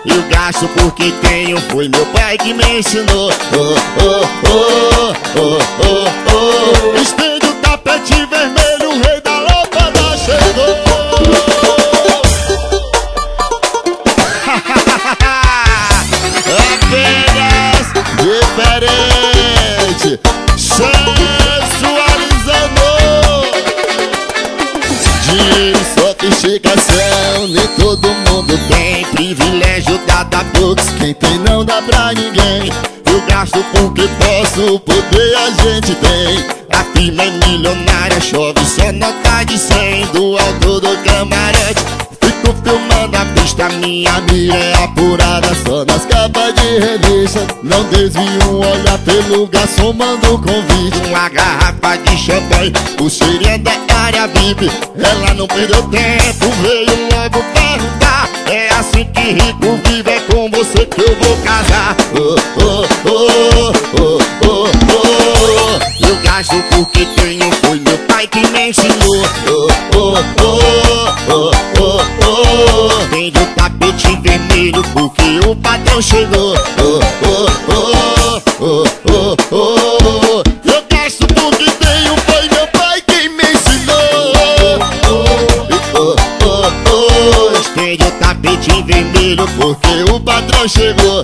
E o gasto porque tenho foi meu pai que me ensinou. Estende o tapete vermelho, o rei da lâmpada chegou. Apenas diferente, sensualizando. De sofisticação, nem todo mundo tem. Privilégio dado a poucos, quem tem não dá pra ninguém. Eu gasto porque posso, poder a gente tem. A firma é milionária, chove só nota de 100. Do alto do camarote, fico filmando a pista. Minha mira é apurada, só nas capas de revista. Não desvio um olhar pelo garçom, mando convite. Uma garrafa de champanhe, pulseirinha da área VIP. Ela não perdeu tempo, veio logo perguntar. É assim que rico vive, é com você que eu vou casar. Eu gasto porque tenho, foi meu pai que me ensinou. Vende o tapete vermelho porque o patrão chegou. Eu gasto porque tenho, foi meu pai quem me ensinou. Estende o tapete vermelho porque o patrão chegou.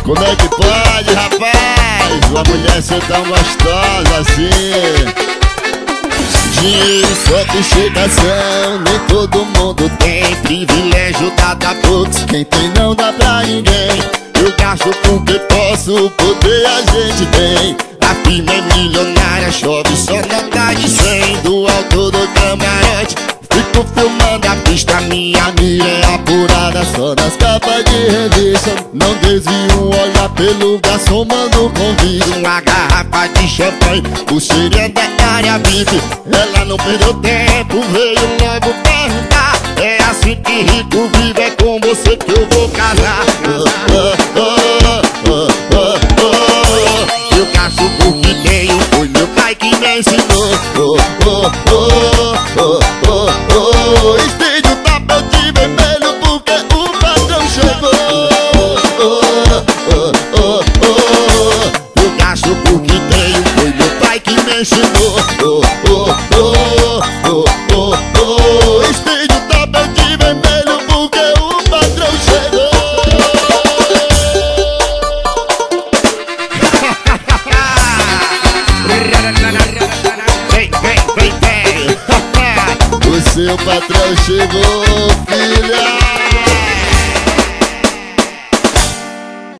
Como é que pode, rapaz? Uma mulher ser tão gostosa assim. De sofisticação, nem todo mundo tem. Privilégio dado a poucos, quem tem não dá pra ninguém. Eu gasto porque posso, poder a gente tem. A firma é milionária, chove só nota de 100. Do alto do camarote, fico filmando a pista. Minha mira é apurada, só nas capas de revista. Não desvio um olhar pelo garçom, mando convite. Uma garrafa de champanhe, pulseirinha da área VIP. Ela não perdeu tempo, veio logo perguntar. É assim que rico vive, é com você que eu vou casar. Eu gasto porque tenho, foi meu pai que me ensinou. Estende o tapete vermelho porque o patrão chegou. Eu gasto porque tenho, foi meu pai que me ensinou. Estende o tapete vermelho porque o patrão chegou. Vem. O seu patrão chegou, filho.